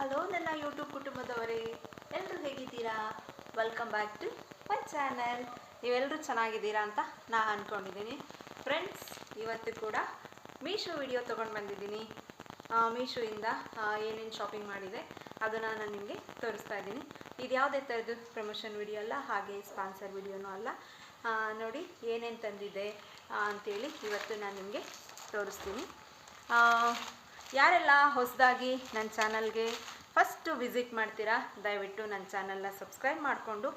Hello ನನ್ನ YouTube ಕುಟುಂಬದವರೇ, ಎಲ್ಲರೂ ಹೇಗಿದ್ದೀರಾ? Welcome back to my channel. ನೀವೆಲ್ಲರೂ ಚೆನ್ನಾಗಿದ್ದೀರಾ ಅಂತ ನಾನು ಅಂದ್ಕೊಂಡಿದ್ದೀನಿ. ಫ್ರೆಂಡ್ಸ್, ಇವತ್ತು ಕೂಡ ಮೀಶೋ ವಿಡಿಯೋ ತೊಗೊಂಡು ಬಂದಿದ್ದೀನಿ. ಮೀಶೋಯಿಂದ ಏನೇನು ಶಾಪಿಂಗ್ ಮಾಡಿದೆ ಅದನ್ನು ನಾನು ನಿಮಗೆ ತೋರಿಸ್ತಾ ಇದ್ದೀನಿ. ಇದು ಯಾವುದೇ ಥರದ್ದು ಪ್ರಮೋಷನ್ ವಿಡಿಯೋ ಅಲ್ಲ, ಹಾಗೆ ಸ್ಪಾನ್ಸರ್ ವಿಡಿಯೋನೂ ಅಲ್ಲ. ನೋಡಿ ಏನೇನು ತಂದಿದೆ ಅಂಥೇಳಿ ಇವತ್ತು ನಾನು ನಿಮಗೆ ತೋರಿಸ್ತೀನಿ. ಯಾರೆಲ್ಲ ಹೊಸದಾಗಿ ನನ್ನ ಚಾನಲ್ಗೆ ಫಸ್ಟು ವಿಸಿಟ್ ಮಾಡ್ತೀರಾ, ದಯವಿಟ್ಟು ನನ್ನ ಚಾನಲ್ನ ಸಬ್ಸ್ಕ್ರೈಬ್ ಮಾಡಿಕೊಂಡು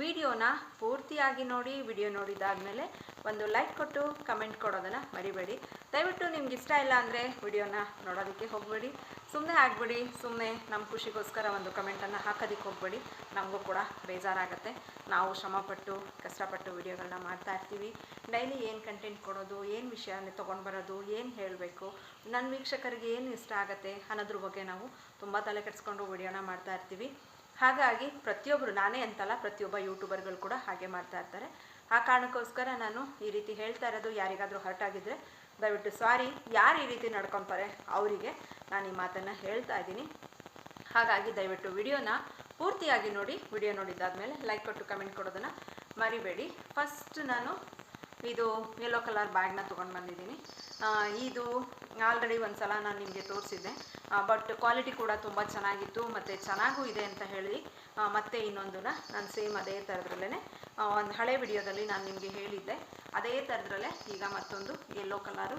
ವಿಡಿಯೋನ ಪೂರ್ತಿಯಾಗಿ ನೋಡಿ. ವಿಡಿಯೋ ನೋಡಿದಾದಮೇಲೆ ಒಂದು ಲೈಕ್ ಕೊಟ್ಟು ಕಮೆಂಟ್ ಕೊಡೋದನ್ನು ಮರಿಬೇಡಿ. ದಯವಿಟ್ಟು ನಿಮ್ಗೆ ಇಷ್ಟ ಇಲ್ಲ ಅಂದರೆ ವಿಡಿಯೋನ ನೋಡೋದಕ್ಕೆ ಹೋಗಬೇಡಿ, ಸುಮ್ಮನೆ ಆಗಬೇಡಿ. ಸುಮ್ಮನೆ ನಮ್ಮ ಖುಷಿಗೋಸ್ಕರ ಒಂದು ಕಮೆಂಟನ್ನು ಹಾಕೋದಕ್ಕೆ ಹೋಗಬೇಡಿ, ನಮಗೂ ಕೂಡ ಬೇಜಾರಾಗುತ್ತೆ. ನಾವು ಶ್ರಮಪಟ್ಟು ಕಷ್ಟಪಟ್ಟು ವಿಡಿಯೋಗಳನ್ನ ಮಾಡ್ತಾ ಇರ್ತೀವಿ. ಡೈಲಿ ಏನು ಕಂಟೆಂಟ್ ಕೊಡೋದು, ಏನು ವಿಷಯನೇ ತೊಗೊಂಡು ಬರೋದು, ಏನು ಹೇಳಬೇಕು, ನನ್ನ ವೀಕ್ಷಕರಿಗೆ ಏನು ಇಷ್ಟ ಆಗುತ್ತೆ ಅನ್ನೋದ್ರ ಬಗ್ಗೆ ನಾವು ತುಂಬ ತಲೆ ಕೆಡಿಸ್ಕೊಂಡು ವಿಡಿಯೋನ ಮಾಡ್ತಾ ಇರ್ತೀವಿ. ಹಾಗಾಗಿ ಪ್ರತಿಯೊಬ್ಬರು, ನಾನೇ ಅಂತಲ್ಲ, ಪ್ರತಿಯೊಬ್ಬ ಯೂಟ್ಯೂಬರ್ಗಳು ಕೂಡ ಹಾಗೆ ಮಾಡ್ತಾ ಇರ್ತಾರೆ. ಆ ಕಾರಣಕ್ಕೋಸ್ಕರ ನಾನು ಈ ರೀತಿ ಹೇಳ್ತಾ ಇರೋದು. ಯಾರಿಗಾದರೂ ಹರ್ಟ್ ಆಗಿದ್ದರೆ ದಯವಿಟ್ಟು ಸಾರಿ. ಯಾರು ಈ ರೀತಿ ನಡ್ಕೊತಾರೆ ಅವರಿಗೆ ನಾನು ಈ ಮಾತನ್ನು ಹೇಳ್ತಾ ಇದ್ದೀನಿ. ಹಾಗಾಗಿ ದಯವಿಟ್ಟು ವಿಡಿಯೋನ ಪೂರ್ತಿಯಾಗಿ ನೋಡಿ. ವಿಡಿಯೋ ನೋಡಿದ್ದಾದಮೇಲೆ ಲೈಕ್ ಕೊಟ್ಟು ಕಮೆಂಟ್ ಕೊಡೋದನ್ನು ಮರಿಬೇಡಿ. ಫಸ್ಟ್ ನಾನು ಇದು ಯೆಲ್ಲೋ ಕಲರ್ ಬ್ಯಾಗ್ನ ತೊಗೊಂಡು ಬಂದಿದ್ದೀನಿ. ಇದು ಆಲ್ರೆಡಿ ಒಂದು ಸಲ ನಾನು ನಿಮಗೆ ತೋರಿಸಿದ್ದೆ, ಬಟ್ ಕ್ವಾಲಿಟಿ ಕೂಡ ತುಂಬ ಚೆನ್ನಾಗಿತ್ತು ಮತ್ತು ಚೆನ್ನಾಗೂ ಇದೆ ಅಂತ ಹೇಳಿ ಮತ್ತೆ ಇನ್ನೊಂದನ್ನ ನಾನು ಸೇಮ್ ಅದೇ ಥರದ್ರಲ್ಲೇ ಒಂದು ಹಳೆ ವಿಡಿಯೋದಲ್ಲಿ ನಾನು ನಿಮಗೆ ಹೇಳಿದ್ದೆ. ಅದೇ ಥರದ್ರಲ್ಲೇ ಈಗ ಮತ್ತೊಂದು ಯೆಲ್ಲೋ ಕಲರು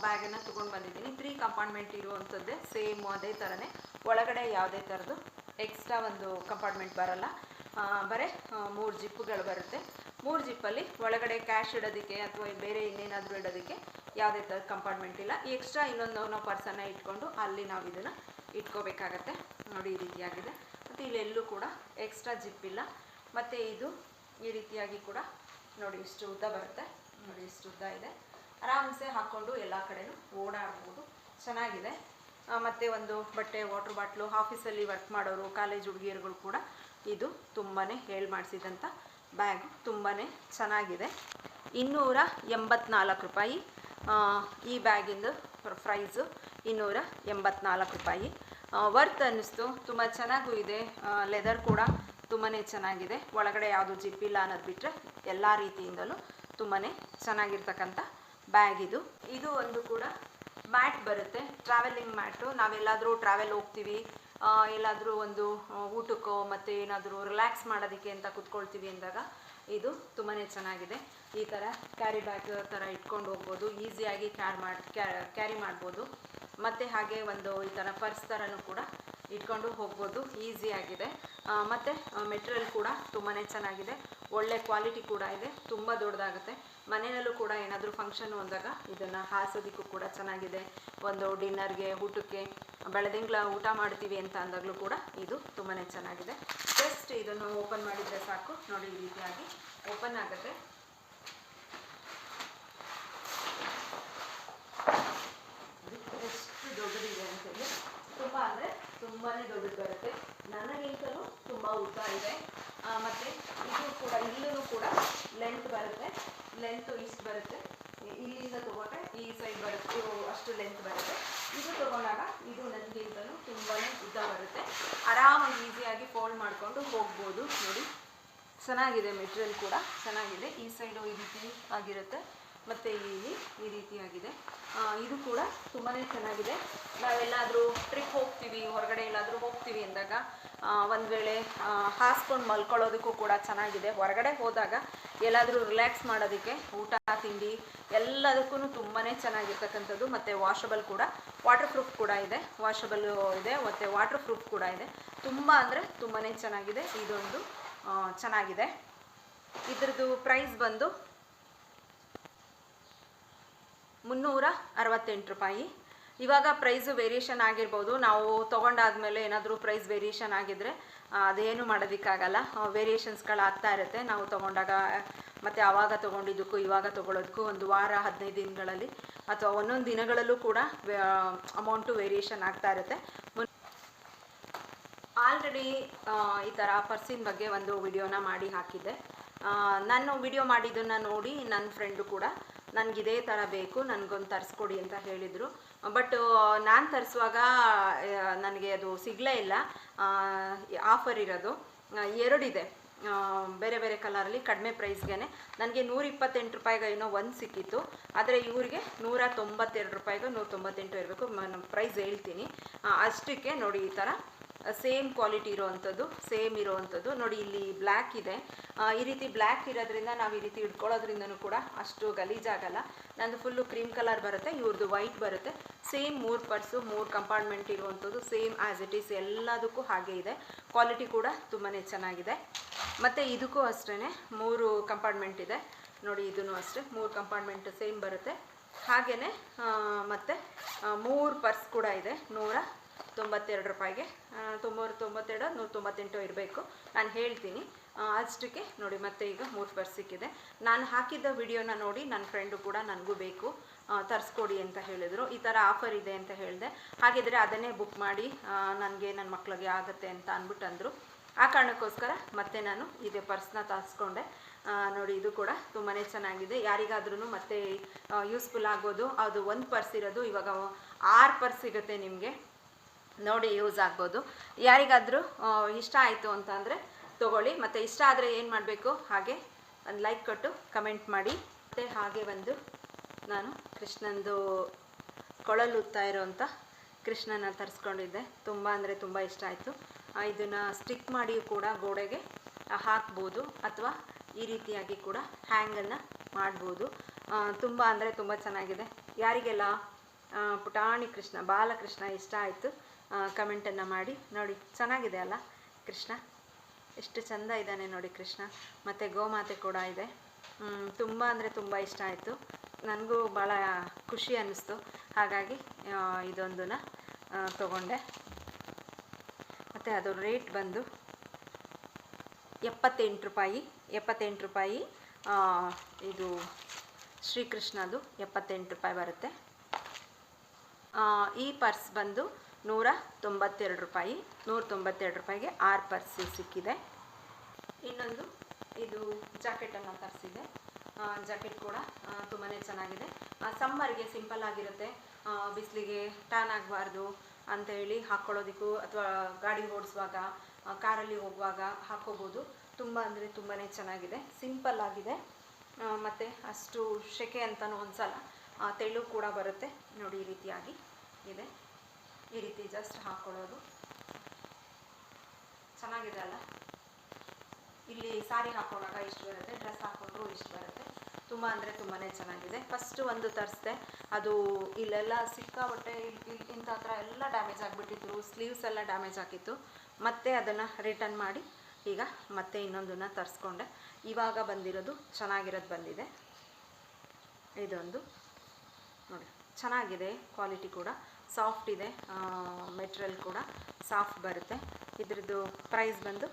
ಬ್ಯಾಗನ್ನು ತೊಗೊಂಡು ಬಂದಿದ್ದೀನಿ. 3 ಕಂಪಾರ್ಟ್ಮೆಂಟ್ ಇರುವಂಥದ್ದೇ, ಸೇಮ್ ಅದೇ ಥರನೇ. ಒಳಗಡೆ ಯಾವುದೇ ಥರದ್ದು ಎಕ್ಸ್ಟ್ರಾ ಒಂದು ಕಂಪಾರ್ಟ್ಮೆಂಟ್ ಬರಲ್ಲ, ಬರೀ 3 ಜಿಪ್ಪುಗಳು ಬರುತ್ತೆ. 3 ಜಿಪ್ಪಲ್ಲಿ ಒಳಗಡೆ ಕ್ಯಾಶ್ ಇಡೋದಕ್ಕೆ ಅಥವಾ ಬೇರೆ ಇನ್ನೇನಾದರೂ ಇಡೋದಕ್ಕೆ ಯಾವುದೇ ಥರದ ಕಂಪಾರ್ಟ್ಮೆಂಟ್ ಇಲ್ಲ. ಎಕ್ಸ್ಟ್ರಾ ಇನ್ನೊಂದು ಪರ್ಸನ್ನ ಇಟ್ಕೊಂಡು ಅಲ್ಲಿ ನಾವು ಇದನ್ನು ಇಟ್ಕೋಬೇಕಾಗತ್ತೆ. ನೋಡಿ ಈ ರೀತಿಯಾಗಿದೆ. ಮತ್ತು ಇಲ್ಲೆಲ್ಲೂ ಕೂಡ ಎಕ್ಸ್ಟ್ರಾ ಜಿಪ್ ಇಲ್ಲ. ಮತ್ತು ಇದು ಈ ರೀತಿಯಾಗಿ ಕೂಡ ನೋಡಿ ಇಷ್ಟು ಉದ್ದ ಬರುತ್ತೆ. ನೋಡಿ ಇಷ್ಟು ಉದ್ದ ಇದೆ. ಆರಾಮ್ಸೆ ಹಾಕ್ಕೊಂಡು ಎಲ್ಲ ಕಡೆನೂ ಓಡಾಡ್ಬೋದು, ಚೆನ್ನಾಗಿದೆ. ಮತ್ತು ಒಂದು ಬಟ್ಟೆ, ವಾಟ್ರ್ ಬಾಟ್ಲು, ಆಫೀಸಲ್ಲಿ ವರ್ಕ್ ಮಾಡೋರು, ಕಾಲೇಜ್ ಹುಡುಗಿಯರುಗಳು ಕೂಡ ಇದು ತುಂಬಾ ಮಾಡಿಸಿದಂಥ ಬ್ಯಾಗು, ತುಂಬಾ ಚೆನ್ನಾಗಿದೆ. 284 ರೂಪಾಯಿ ಈ ಬ್ಯಾಗಿಂದು ಪ್ರೈಸು. 284 ರೂಪಾಯಿ. ವರ್ತ್ ಅನ್ನಿಸ್ತು, ತುಂಬ ಚೆನ್ನಾಗೂ ಇದೆ. ಲೆದರ್ ಕೂಡ ತುಂಬಾ ಚೆನ್ನಾಗಿದೆ. ಒಳಗಡೆ ಯಾವುದು ಜಿಪ್ಪಿಲ್ಲ ಅನ್ನೋದು ಬಿಟ್ಟರೆ ಎಲ್ಲ ರೀತಿಯಿಂದಲೂ ತುಂಬಾ ಚೆನ್ನಾಗಿರ್ತಕ್ಕಂಥ ಬ್ಯಾಗ್ ಇದು. ಇದು ಒಂದು ಕೂಡ ಮ್ಯಾಟ್ ಬರುತ್ತೆ, ಟ್ರಾವೆಲಿಂಗ್ ಮ್ಯಾಟು. ನಾವೆಲ್ಲಾದರೂ ಟ್ರಾವೆಲ್ ಹೋಗ್ತೀವಿ, ಎಲ್ಲಾದರೂ ಒಂದು ಊಟಕ್ಕೋ ಮತ್ತು ಏನಾದರೂ ರಿಲ್ಯಾಕ್ಸ್ ಮಾಡೋದಕ್ಕೆ ಅಂತ ಕೂತ್ಕೊಳ್ತೀವಿ ಅಂದಾಗ ಇದು ತುಂಬಾ ಚೆನ್ನಾಗಿದೆ. ಈ ಥರ ಕ್ಯಾರಿ ಬ್ಯಾಗ್ ಥರ ಇಟ್ಕೊಂಡು ಹೋಗ್ಬೋದು, ಈಸಿಯಾಗಿ ಕ್ಯಾರಿ ಮಾಡ್ಬೋದು. ಮತ್ತು ಹಾಗೆ ಒಂದು ಈ ಥರ ಪರ್ಸ್ ಥರನೂ ಕೂಡ ಇಟ್ಕೊಂಡು ಹೋಗ್ಬೋದು, ಈಸಿಯಾಗಿದೆ. ಮತ್ತು ಮೆಟೀರಿಯಲ್ ಕೂಡ ತುಂಬಾ ಚೆನ್ನಾಗಿದೆ, ಒಳ್ಳೆ ಕ್ವಾಲಿಟಿ ಕೂಡ ಇದೆ, ತುಂಬ ದೊಡ್ಡದಾಗುತ್ತೆ. ಮನೆಯಲ್ಲೂ ಕೂಡ ಏನಾದರೂ ಫಂಕ್ಷನ್ನು ಅಂದಾಗ ಇದನ್ನು ಹಾಸೋದಕ್ಕೂ ಕೂಡ ಚೆನ್ನಾಗಿದೆ. ಒಂದು ಡಿನ್ನರ್ಗೆ, ಊಟಕ್ಕೆ, ಬೆಳದಿಂಗ್ಳ ಊಟ ಮಾಡ್ತೀವಿ ಅಂತ ಅಂದಾಗಲೂ ಕೂಡ ಇದು ತುಂಬಾ ಚೆನ್ನಾಗಿದೆ. ಜಸ್ಟ್ ಇದನ್ನು ಓಪನ್ ಮಾಡಿದರೆ ಸಾಕು. ನೋಡಿ ಈ ರೀತಿಯಾಗಿ ಓಪನ್ ಆಗುತ್ತೆ. ಎಷ್ಟು ದೊಡ್ಡದಿದೆ ಅಂತೇಳಿ, ತುಂಬ ಅಂದರೆ ತುಂಬಾ ದೊಡ್ಡದು ಬರುತ್ತೆ. ನನಗಿಂತಲೂ ತುಂಬ ಉದ್ದ ಇದೆ. ಮತ್ತು ಇದು ಕೂಡ, ಇಲ್ಲೂ ಕೂಡ ಲೆಂತ್ ಬರುತ್ತೆ. ಲೆಂತು ಇಷ್ಟು ಬರುತ್ತೆ. ಇಲ್ಲಿಂದ ತೊಗೊಂಡ್ರೆ ಈ ಸೈಡ್ ಬರುತ್ತೆ, ಅಷ್ಟು ಲೆಂತ್ ಬರುತ್ತೆ. ಇದು ತೊಗೊಂಡಾಗ ಇದು ನನಗಿಂತಲೂ ತುಂಬಾ ಉದ್ದ ಬರುತ್ತೆ. ಆರಾಮಾಗಿ ಈಸಿಯಾಗಿ ಫೋಲ್ಡ್ ಮಾಡಿಕೊಂಡು ಹೋಗ್ಬೋದು. ನೋಡಿ ಚೆನ್ನಾಗಿದೆ, ಮೆಟೀರಿಯಲ್ ಕೂಡ ಚೆನ್ನಾಗಿದೆ. ಈ ಸೈಡು ಈ ರೀತಿ ಆಗಿರುತ್ತೆ, ಮತ್ತು ಇಲ್ಲಿ ಈ ರೀತಿಯಾಗಿದೆ. ಇದು ಕೂಡ ತುಂಬಾ ಚೆನ್ನಾಗಿದೆ. ನಾವೆಲ್ಲಾದರೂ ಟ್ರಿಪ್ ಹೋಗ್ತೀವಿ, ಹೊರಗಡೆ ಎಲ್ಲಾದರೂ ಹೋಗ್ತೀವಿ ಅಂದಾಗ ಒಂದು ವೇಳೆ ಹಾಸ್ಕೊಂಡು ಮಲ್ಕೊಳ್ಳೋದಕ್ಕೂ ಕೂಡ ಚೆನ್ನಾಗಿದೆ. ಹೊರಗಡೆ ಹೋದಾಗ ಎಲ್ಲಾದರೂ ರಿಲ್ಯಾಕ್ಸ್ ಮಾಡೋದಕ್ಕೆ, ಊಟ ತಿಂಡಿ ಎಲ್ಲದಕ್ಕೂ ತುಂಬಾ ಚೆನ್ನಾಗಿರ್ತಕ್ಕಂಥದ್ದು. ಮತ್ತು ವಾಷಬಲ್ ಕೂಡ, ವಾಟರ್ ಪ್ರೂಫ್ ಕೂಡ ಇದೆ, ವಾಷಬಲ್ ಇದೆ ಮತ್ತು ವಾಟರ್ ಪ್ರೂಫ್ ಕೂಡ ಇದೆ. ತುಂಬ ಅಂದರೆ ತುಂಬಾ ಚೆನ್ನಾಗಿದೆ. ಇದೊಂದು ಚೆನ್ನಾಗಿದೆ. ಇದ್ರದ್ದು ಪ್ರೈಸ್ ಬಂದು 368 ರೂಪಾಯಿ. ಇವಾಗ ಪ್ರೈಸು ವೇರಿಯೇಷನ್ ಆಗಿರ್ಬೋದು. ನಾವು ತೊಗೊಂಡಾದ್ಮೇಲೆ ಏನಾದರೂ ಪ್ರೈಸ್ ವೇರಿಯೇಷನ್ ಆಗಿದ್ದರೆ ಅದೇನು ಮಾಡೋದಕ್ಕಾಗಲ್ಲ, ವೇರಿಯೇಷನ್ಸ್ಗಳಾಗ್ತಾ ಇರುತ್ತೆ. ನಾವು ತೊಗೊಂಡಾಗ ಮತ್ತು ಆವಾಗ ತೊಗೊಂಡಿದ್ದಕ್ಕೂ ಇವಾಗ ತೊಗೊಳೋದಕ್ಕೂ ಒಂದು ವಾರ 15 ದಿನಗಳಲ್ಲಿ ಅಥವಾ ಒಂದೊಂದು ದಿನಗಳಲ್ಲೂ ಕೂಡ ಅಮೌಂಟು ವೇರಿಯೇಷನ್ ಆಗ್ತಾ ಇರುತ್ತೆ. ಆಲ್ರೆಡಿ ಈ ಥರ ಪರ್ಸಿನ ಬಗ್ಗೆ ಒಂದು ವಿಡಿಯೋನ ಮಾಡಿ ಹಾಕಿದ್ದೆ. ನಾನು ವಿಡಿಯೋ ಮಾಡಿದ್ದನ್ನು ನೋಡಿ ನನ್ನ ಫ್ರೆಂಡು ಕೂಡ ನನಗಿದೇ ಥರ ಬೇಕು, ನನಗೊಂದು ತರಿಸ್ಕೊಡಿ ಅಂತ ಹೇಳಿದರು. ಬಟ್ ನಾನು ತರಿಸುವಾಗ ನನಗೆ ಅದು ಸಿಗಲೇ ಇಲ್ಲ. ಆಫರ್ ಇರೋದು ಎರಡಿದೆ, ಬೇರೆ ಬೇರೆ ಕಲರಲ್ಲಿ ಕಡಿಮೆ ಪ್ರೈಸ್ಗೆ ನನಗೆ 128 ರೂಪಾಯಿಗೆ ಏನೋ ಒಂದು ಸಿಕ್ಕಿತ್ತು. ಆದರೆ ಇವರಿಗೆ 192 ರೂಪಾಯಿಗೆ 198 ಇರಬೇಕು, ಪ್ರೈಸ್ ಹೇಳ್ತೀನಿ. ಅಷ್ಟಕ್ಕೆ ನೋಡಿ ಈ ಥರ ಸೇಮ್ ಕ್ವಾಲಿಟಿ ಇರೋವಂಥದ್ದು, ಸೇಮ್ ಇರೋವಂಥದ್ದು ನೋಡಿ. ಇಲ್ಲಿ ಬ್ಲ್ಯಾಕ್ ಇದೆ, ಈ ರೀತಿ ಬ್ಲ್ಯಾಕ್ ಇರೋದ್ರಿಂದ ನಾವು ಈ ರೀತಿ ಇಟ್ಕೊಳ್ಳೋದ್ರಿಂದನೂ ಕೂಡ ಅಷ್ಟು ಗಲೀಜಾಗಲ್ಲ. ನಂದು ಫುಲ್ಲು ಕ್ರೀಮ್ ಕಲರ್ ಬರುತ್ತೆ, ಇವ್ರದ್ದು ವೈಟ್ ಬರುತ್ತೆ. ಸೇಮ್ 3 ಪರ್ಸು 3 ಕಂಪಾರ್ಟ್ಮೆಂಟ್ ಇರುವಂಥದ್ದು, ಸೇಮ್ ಆ್ಯಸ್ ಇಟ್ ಈಸ್ ಎಲ್ಲದಕ್ಕೂ ಹಾಗೆ ಇದೆ. ಕ್ವಾಲಿಟಿ ಕೂಡ ತುಂಬಾ ಚೆನ್ನಾಗಿದೆ. ಮತ್ತು ಇದಕ್ಕೂ ಅಷ್ಟೇ 3 ಕಂಪಾರ್ಟ್ಮೆಂಟ್ ಇದೆ ನೋಡಿ. ಇದೂ ಅಷ್ಟೇ 3 ಕಂಪಾರ್ಟ್ಮೆಂಟ್ ಸೇಮ್ ಬರುತ್ತೆ. ಹಾಗೆಯೇ ಮತ್ತು 3 ಪರ್ಸ್ ಕೂಡ ಇದೆ 192 ರೂಪಾಯಿಗೆ. 92 198 ಇರಬೇಕು, ನಾನು ಹೇಳ್ತೀನಿ ಅಷ್ಟಕ್ಕೆ ನೋಡಿ. ಮತ್ತೆ ಈಗ 3 ಪರ್ಸ್ ಸಿಕ್ಕಿದೆ. ನಾನು ಹಾಕಿದ್ದ ವಿಡಿಯೋನ ನೋಡಿ ನನ್ನ ಫ್ರೆಂಡು ಕೂಡ ನನಗೂ ಬೇಕು ತರಿಸ್ಕೊಡಿ ಅಂತ ಹೇಳಿದರು. ಈ ಥರ ಆಫರ್ ಇದೆ ಅಂತ ಹೇಳಿದೆ. ಹಾಗಿದ್ರೆ ಅದನ್ನೇ ಬುಕ್ ಮಾಡಿ ನನಗೆ ನನ್ನ ಮಕ್ಕಳಿಗೆ ಆಗುತ್ತೆ ಅಂತ ಅಂದ್ಬಿಟ್ಟು ಅಂದರು. ಆ ಕಾರಣಕ್ಕೋಸ್ಕರ ಮತ್ತೆ ನಾನು ಇದೇ ಪರ್ಸ್ನ ತರಿಸ್ಕೊಂಡೆ ನೋಡಿ. ಇದು ಕೂಡ ತುಂಬಾ ಚೆನ್ನಾಗಿದೆ, ಯಾರಿಗಾದ್ರೂ ಮತ್ತೆ ಯೂಸ್ಫುಲ್ ಆಗೋದು. ಅದು ಒಂದು ಪರ್ಸ್ ಇರೋದು, ಇವಾಗ 6 ಪರ್ಸ್ ಸಿಗುತ್ತೆ ನಿಮಗೆ ನೋಡಿ, ಯೂಸ್ ಆಗ್ಬೋದು. ಯಾರಿಗಾದರೂ ಇಷ್ಟ ಆಯಿತು ಅಂತಂದರೆ ತೊಗೊಳ್ಳಿ. ಮತ್ತು ಇಷ್ಟ ಆದರೆ ಏನು ಮಾಡಬೇಕು, ಹಾಗೆ ಒಂದು ಲೈಕ್ ಕೊಟ್ಟು ಕಮೆಂಟ್ ಮಾಡಿ. ಮತ್ತು ಹಾಗೆ ಒಂದು ನಾನು ಕೃಷ್ಣಂದು ಕೊಳಲುತ್ತಾ ಇರೋವಂಥ ಕೃಷ್ಣನ ತರಿಸ್ಕೊಂಡಿದ್ದೆ. ತುಂಬ ಅಂದರೆ ತುಂಬ ಇಷ್ಟ ಆಯಿತು. ಇದನ್ನು ಸ್ಟಿಕ್ ಮಾಡಿ ಕೂಡ ಗೋಡೆಗೆ ಹಾಕ್ಬೋದು, ಅಥವಾ ಈ ರೀತಿಯಾಗಿ ಕೂಡ ಹ್ಯಾಂಗನ್ನು ಮಾಡ್ಬೋದು. ತುಂಬ ಅಂದರೆ ತುಂಬ ಚೆನ್ನಾಗಿದೆ. ಯಾರಿಗೆಲ್ಲ ಪುಟಾಣಿ ಕೃಷ್ಣ ಬಾಲಕೃಷ್ಣ ಇಷ್ಟ ಆಯಿತು ಕಮೆಂಟನ್ನು ಮಾಡಿ. ನೋಡಿ ಚೆನ್ನಾಗಿದೆ ಅಲ್ಲ ಕೃಷ್ಣ, ಎಷ್ಟು ಚೆಂದ ಇದ್ದಾನೆ ನೋಡಿ ಕೃಷ್ಣ. ಮತ್ತು ಗೋಮಾತೆ ಕೂಡ ಇದೆ. ತುಂಬ ಅಂದರೆ ತುಂಬ ಇಷ್ಟ ಆಯಿತು, ನನಗೂ ಭಾಳ ಖುಷಿ ಅನ್ನಿಸ್ತು. ಹಾಗಾಗಿ ಇದೊಂದನ್ನು ತಗೊಂಡೆ. ಮತ್ತು ಅದು ರೇಟ್ ಬಂದು 78 ರೂಪಾಯಿ. ಇದು ಶ್ರೀಕೃಷ್ಣದು 78 ರೂಪಾಯಿ ಬರುತ್ತೆ. ಈ ಪರ್ಸ್ ಬಂದು 192 ರೂಪಾಯಿ. 192 ರೂಪಾಯಿಗೆ 6 ಪರ್ಸ್ ಸಿಕ್ಕಿದೆ. ಇನ್ನೊಂದು ಇದು ಜಾಕೆಟನ್ನು ತರಿಸಿದೆ. ಜಾಕೆಟ್ ಕೂಡ ತುಂಬಾ ಚೆನ್ನಾಗಿದೆ. ಸಮ್ಮರ್ಗೆ ಸಿಂಪಲ್ ಆಗಿರುತ್ತೆ, ಬಿಸಿಲಿಗೆ ಟ್ಯಾನ್ ಆಗಬಾರ್ದು ಅಂಥೇಳಿ ಹಾಕ್ಕೊಳ್ಳೋದಕ್ಕೂ, ಅಥವಾ ಗಾಡಿ ಓಡಿಸುವಾಗ ಕಾರಲ್ಲಿ ಹೋಗುವಾಗ ಹಾಕ್ಕೋಬೋದು. ತುಂಬ ಅಂದರೆ ತುಂಬಾ ಚೆನ್ನಾಗಿದೆ, ಸಿಂಪಲ್ ಆಗಿದೆ. ಮತ್ತು ಅಷ್ಟು ಸೆಕೆ ಅಂತಲೂ ಅನಿಸಲ್ಲ, ತೆಳು ಕೂಡ ಬರುತ್ತೆ ನೋಡಿ. ಈ ರೀತಿಯಾಗಿ ಇದೆ, ಈ ರೀತಿ ಜಸ್ಟ್ ಹಾಕ್ಕೊಳ್ಳೋದು. ಚೆನ್ನಾಗಿದೆ ಅಲ್ಲ. ಇಲ್ಲಿ ಸಾರಿ ಹಾಕೊಂಡಾಗ ಇಷ್ಟು ಬರುತ್ತೆ, ಡ್ರೆಸ್ ಹಾಕ್ಕೊಂಡ್ರು ಇಷ್ಟು ಬರುತ್ತೆ. ತುಂಬ ಅಂದರೆ ತುಂಬಾ ಚೆನ್ನಾಗಿದೆ. ಫಸ್ಟು ಒಂದು ತರಿಸಿದೆ, ಅದು ಇಲ್ಲೆಲ್ಲ ಸಿಕ್ಕಾಬಟ್ಟೆ ಇಂಥ ಹತ್ರ ಎಲ್ಲ ಡ್ಯಾಮೇಜ್ ಆಗಿಬಿಟ್ಟಿತ್ತು, ಸ್ಲೀವ್ಸ್ ಎಲ್ಲ ಡ್ಯಾಮೇಜ್ ಆಗಿತ್ತು. ಮತ್ತೆ ಅದನ್ನು ರಿಟರ್ನ್ ಮಾಡಿ ಈಗ ಮತ್ತೆ ಇನ್ನೊಂದನ್ನು ತರಿಸ್ಕೊಂಡೆ. ಇವಾಗ ಬಂದಿರೋದು ಚೆನ್ನಾಗಿರೋದು ಬಂದಿದೆ. ಇದೊಂದು ನೋಡಿ ಚೆನ್ನಾಗಿದೆ, ಕ್ವಾಲಿಟಿ ಕೂಡ ಸಾಫ್ಟ್ ಇದೆ, ಮೆಟೀರಿಯಲ್ ಕೂಡ ಸಾಫ್ಟ್ ಬರುತ್ತೆ. ಇದ್ರದ್ದು ಪ್ರೈಸ್ ಬಂದು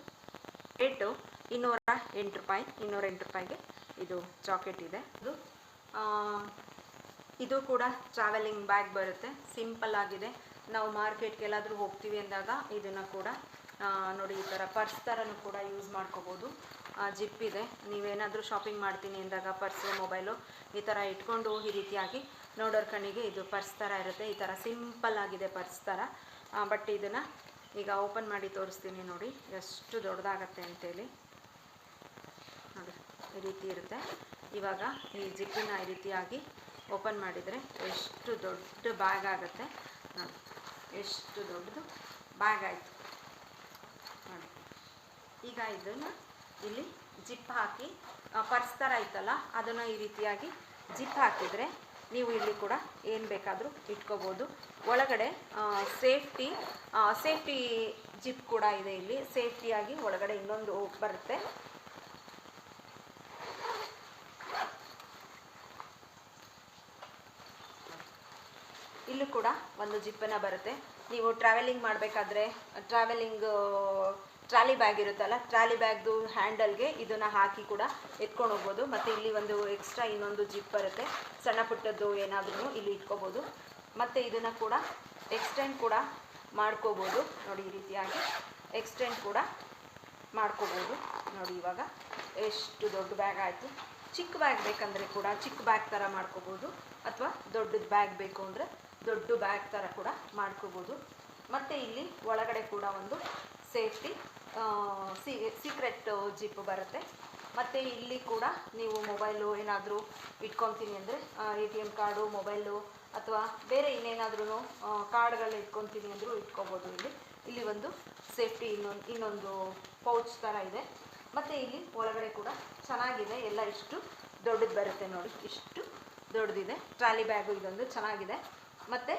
ರೇಟು 208 ರೂಪಾಯಿ. 208 ರೂಪಾಯಿಗೆ ಇದು ಜಾಕೆಟ್ ಇದೆ. ಇದು ಕೂಡ ಟ್ರಾವೆಲಿಂಗ್ ಬ್ಯಾಗ್ ಬರುತ್ತೆ, ಸಿಂಪಲ್ ಆಗಿದೆ. ನಾವು ಮಾರ್ಕೆಟ್ಗೆ ಎಲ್ಲಾದರೂ ಹೋಗ್ತೀವಿ ಅಂದಾಗ ಇದನ್ನು ಕೂಡ ನೋಡಿ ಈ ಥರ ಪರ್ಸ್ ಥರನೂ ಕೂಡ ಯೂಸ್ ಮಾಡ್ಕೋಬೋದು. ಜಿಪ್ ಇದೆ, ನೀವೇನಾದರೂ ಶಾಪಿಂಗ್ ಮಾಡ್ತೀನಿ ಅಂದಾಗ ಪರ್ಸು ಮೊಬೈಲು ಈ ಥರ ಇಟ್ಕೊಂಡು ಈ ರೀತಿಯಾಗಿ ನೋಡೋರ ಕಣ್ಣಿಗೆ ಇದು ಪರ್ಸ್ ಥರ ಇರುತ್ತೆ. ಈ ಥರ ಸಿಂಪಲ್ ಆಗಿದೆ ಪರ್ಸ್ ಥರ. ಬಟ್ ಇದನ್ನು ಈಗ ಓಪನ್ ಮಾಡಿ ತೋರಿಸ್ತೀನಿ ನೋಡಿ ಎಷ್ಟು ದೊಡ್ಡದಾಗತ್ತೆ ಅಂತೇಳಿ. ನೋಡಿ ಈ ರೀತಿ ಇರುತ್ತೆ. ಇವಾಗ ಈ ಜಿಪ್ಪನ್ನು ಈ ರೀತಿಯಾಗಿ ಓಪನ್ ಮಾಡಿದರೆ ಎಷ್ಟು ದೊಡ್ಡ ಬ್ಯಾಗ್ ಆಗುತ್ತೆ ನೋಡಿ, ಎಷ್ಟು ದೊಡ್ಡದು ಬ್ಯಾಗ್ ಆಯಿತು ನೋಡಿ. ಈಗ ಇದನ್ನು ಇಲ್ಲಿ ಜಿಪ್ ಹಾಕಿ ಪರ್ಸ್ ಥರ ಇತ್ತಲ್ಲ ಅದನ್ನು ಈ ರೀತಿಯಾಗಿ ಜಿಪ್ ಹಾಕಿದರೆ ನೀವು ಇಲ್ಲಿ ಕೂಡ ಏನು ಬೇಕಾದರೂ ಇಟ್ಕೋಬೋದು. ಒಳಗಡೆ ಸೇಫ್ಟಿ ಜಿಪ್ ಕೂಡ ಇದೆ. ಇಲ್ಲಿ ಸೇಫ್ಟಿಯಾಗಿ ಒಳಗಡೆ ಇನ್ನೊಂದು ಬರುತ್ತೆ. ಇಲ್ಲೂ ಕೂಡ ಒಂದು ಜಿಪ್ಪನ್ನು ಬರುತ್ತೆ. ನೀವು ಟ್ರಾವೆಲಿಂಗ್ ಮಾಡಬೇಕಾದ್ರೆ ಟ್ರಾಲಿ ಬ್ಯಾಗ್ ಇರುತ್ತಲ್ಲ, ಟ್ರಾಲಿ ಬ್ಯಾಗ್ದು ಹ್ಯಾಂಡಲ್ಗೆ ಇದನ್ನು ಹಾಕಿ ಕೂಡ ಎತ್ಕೊಂಡು ಹೋಗ್ಬೋದು. ಮತ್ತು ಇಲ್ಲಿ ಒಂದು ಎಕ್ಸ್ಟ್ರಾ ಇನ್ನೊಂದು ಜಿಪ್ ಬರುತ್ತೆ, ಸಣ್ಣ ಪುಟ್ಟದ್ದು ಏನಾದ್ರೂ ಇಲ್ಲಿ ಇಟ್ಕೋಬೋದು. ಮತ್ತು ಇದನ್ನು ಕೂಡ ಎಕ್ಸ್ಟೆಂಡ್ ಕೂಡ ಮಾಡ್ಕೋಬೋದು ನೋಡಿ. ಈ ರೀತಿಯಾಗಿ ಎಕ್ಸ್ಟೆಂಡ್ ಕೂಡ ಮಾಡ್ಕೋಬೋದು ನೋಡಿ. ಇವಾಗ ಎಷ್ಟು ದೊಡ್ಡ ಬ್ಯಾಗ್ ಆಯಿತು. ಚಿಕ್ಕ ಬ್ಯಾಗ್ ಬೇಕಂದರೆ ಕೂಡ ಚಿಕ್ಕ ಬ್ಯಾಗ್ ಥರ ಮಾಡ್ಕೋಬೋದು, ಅಥವಾ ದೊಡ್ಡದು ಬ್ಯಾಗ್ ಬೇಕು ಅಂದರೆ ದೊಡ್ಡ ಬ್ಯಾಗ್ ಥರ ಕೂಡ ಮಾಡ್ಕೋಬೋದು. ಮತ್ತು ಇಲ್ಲಿ ಒಳಗಡೆ ಕೂಡ ಒಂದು ಸೇಫ್ಟಿ ಸೀಕ್ರೆಟ್ ಜಿಪ್ ಬರುತ್ತೆ. ಮತ್ತು ಇಲ್ಲಿ ಕೂಡ ನೀವು ಮೊಬೈಲು ಏನಾದರೂ ಇಟ್ಕೊತೀನಿ ಅಂದರೆ ATM ಕಾರ್ಡು, ಮೊಬೈಲು ಅಥವಾ ಬೇರೆ ಇನ್ನೇನಾದ್ರೂ ಕಾರ್ಡ್ಗಳು ಇಟ್ಕೊತೀನಿ ಅಂದರೂ ಇಟ್ಕೋಬೋದು. ಇಲ್ಲಿ ಒಂದು ಸೇಫ್ಟಿ ಇನ್ನೊಂದು ಪೌಚ್ ಥರ ಇದೆ. ಮತ್ತು ಇಲ್ಲಿ ಒಳಗಡೆ ಕೂಡ ಚೆನ್ನಾಗಿದೆ, ಎಲ್ಲ ಇಷ್ಟು ದೊಡ್ಡದು ಬರುತ್ತೆ ನೋಡಿ, ಇಷ್ಟು ದೊಡ್ಡದಿದೆ. ಟ್ರಾಲಿ ಬ್ಯಾಗು ಇದೊಂದು ಚೆನ್ನಾಗಿದೆ. ಮತ್ತು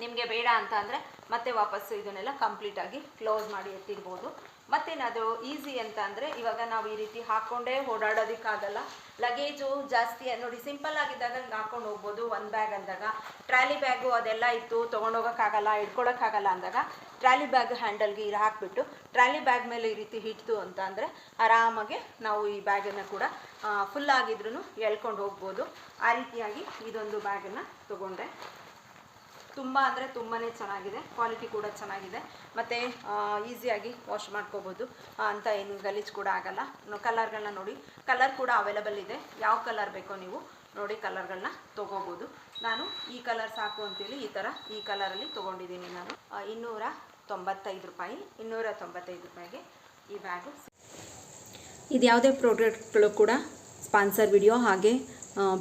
ನಿಮಗೆ ಬೇಡ ಅಂತ ಅಂದರೆ ಮತ್ತೆ ವಾಪಸ್ಸು ಇದನ್ನೆಲ್ಲ ಕಂಪ್ಲೀಟಾಗಿ ಕ್ಲೋಸ್ ಮಾಡಿ ಎತ್ತಿಡ್ಬೋದು. ಮತ್ತೇನಾದರೂ ಈಸಿ ಅಂತ ಅಂದರೆ ಇವಾಗ ನಾವು ಈ ರೀತಿ ಹಾಕ್ಕೊಂಡೇ ಓಡಾಡೋದಕ್ಕಾಗಲ್ಲ, ಲಗೇಜು ಜಾಸ್ತಿ ನೋಡಿ ಸಿಂಪಲ್ ಆಗಿದ್ದಾಗ ಹಾಕ್ಕೊಂಡು ಹೋಗ್ಬೋದು. ಒಂದು ಬ್ಯಾಗ್ ಅಂದಾಗ ಟ್ರಾಲಿ ಬ್ಯಾಗು ಅದೆಲ್ಲ ಇತ್ತು ತೊಗೊಂಡೋಗೋಕ್ಕಾಗಲ್ಲ, ಇಟ್ಕೊಳ್ಳೋಕ್ಕಾಗಲ್ಲ ಅಂದಾಗ ಟ್ರಾಲಿ ಬ್ಯಾಗ್ ಹ್ಯಾಂಡಲ್ಗೆ ಹಾಕಿಬಿಟ್ಟು ಟ್ರಾಲಿ ಬ್ಯಾಗ್ ಮೇಲೆ ಈ ರೀತಿ ಹಿಡ್ತು ಅಂತ ಅಂದರೆ ಆರಾಮಾಗಿ ನಾವು ಈ ಬ್ಯಾಗನ್ನು ಕೂಡ ಫುಲ್ ಆಗಿದ್ರೂ ಎಳ್ಕೊಂಡು ಹೋಗ್ಬೋದು. ಆ ರೀತಿಯಾಗಿ ಇದೊಂದು ಬ್ಯಾಗನ್ನು ತೊಗೊಂಡೆ. ತುಂಬ ಅಂದರೆ ತುಂಬಾ ಚೆನ್ನಾಗಿದೆ, ಕ್ವಾಲಿಟಿ ಕೂಡ ಚೆನ್ನಾಗಿದೆ. ಮತ್ತು ಈಸಿಯಾಗಿ ವಾಶ್ ಮಾಡ್ಕೋಬೋದು ಅಂತ ಏನು ಗಲೀಜು ಕೂಡ ಆಗಲ್ಲ. ಕಲರ್ಗಳನ್ನ ನೋಡಿ, ಕಲರ್ ಕೂಡ ಅವೈಲಬಲ್ ಇದೆ. ಯಾವ ಕಲರ್ ಬೇಕೋ ನೀವು ನೋಡಿ ಕಲರ್ಗಳನ್ನ ತೊಗೋಬೋದು. ನಾನು ಈ ಕಲರ್ ಸಾಕು ಅಂತೇಳಿ ಈ ಕಲರಲ್ಲಿ ತೊಗೊಂಡಿದ್ದೀನಿ. ನಾನು 295 ರೂಪಾಯಿ, 295 ರೂಪಾಯಿಗೆ ಈ ಬ್ಯಾಗು. ಇದು ಯಾವುದೇ ಪ್ರಾಡಕ್ಟ್ಗಳು ಕೂಡ ಸ್ಪಾನ್ಸರ್ ವಿಡಿಯೋ ಹಾಗೆ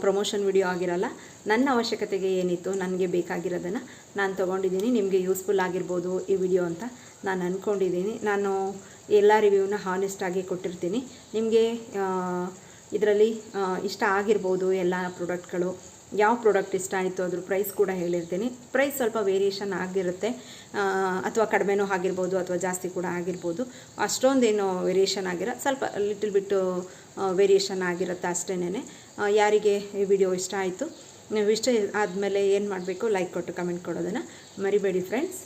ಪ್ರಮೋಷನ್ ವಿಡಿಯೋ ಆಗಿರಲ್ಲ. ನನ್ನ ಅವಶ್ಯಕತೆಗೆ ಏನಿತ್ತು, ನನಗೆ ಬೇಕಾಗಿರೋದನ್ನು ನಾನು ತೊಗೊಂಡಿದ್ದೀನಿ. ನಿಮಗೆ ಯೂಸ್ಫುಲ್ ಆಗಿರ್ಬೋದು ಈ ವಿಡಿಯೋ ಅಂತ ನಾನು ಅಂದ್ಕೊಂಡಿದ್ದೀನಿ. ನಾನು ಎಲ್ಲ ರಿವ್ಯೂನ ಹಾನೆಸ್ಟಾಗಿ ಕೊಟ್ಟಿರ್ತೀನಿ. ನಿಮಗೆ ಇದರಲ್ಲಿ ಇಷ್ಟ ಆಗಿರ್ಬೋದು ಎಲ್ಲ ಪ್ರಾಡಕ್ಟ್ಗಳು. ಯಾವ ಪ್ರಾಡಕ್ಟ್ ಇಷ್ಟ ಆಯಿತು ಅದ್ರ ಪ್ರೈಸ್ ಕೂಡ ಹೇಳಿರ್ತೀನಿ. ಪ್ರೈಸ್ ಸ್ವಲ್ಪ ವೇರಿಯೇಷನ್ ಆಗಿರುತ್ತೆ, ಅಥವಾ ಕಡಿಮೆನೂ ಆಗಿರ್ಬೋದು ಅಥವಾ ಜಾಸ್ತಿ ಕೂಡ ಆಗಿರ್ಬೋದು. ಅಷ್ಟೊಂದೇನು ವೇರಿಯೇಷನ್ ಆಗಿರೋ, ಸ್ವಲ್ಪ ಲಿಟಲ್ ಬಿಟ್ಟು ವೇರಿಯೇಷನ್ ಆಗಿರುತ್ತೆ ಅಷ್ಟೇನೆ. ಯಾರಿಗೆ ಈ ವಿಡಿಯೋ ಇಷ್ಟ ಆಯಿತು, ನೀವು ಇಷ್ಟ ಆದಮೇಲೆ ಏನು ಮಾಡಬೇಕು, ಲೈಕ್ ಕೊಟ್ಟು ಕಮೆಂಟ್ ಕೊಡೋದನ್ನು ಮರಿಬೇಡಿ ಫ್ರೆಂಡ್ಸ್.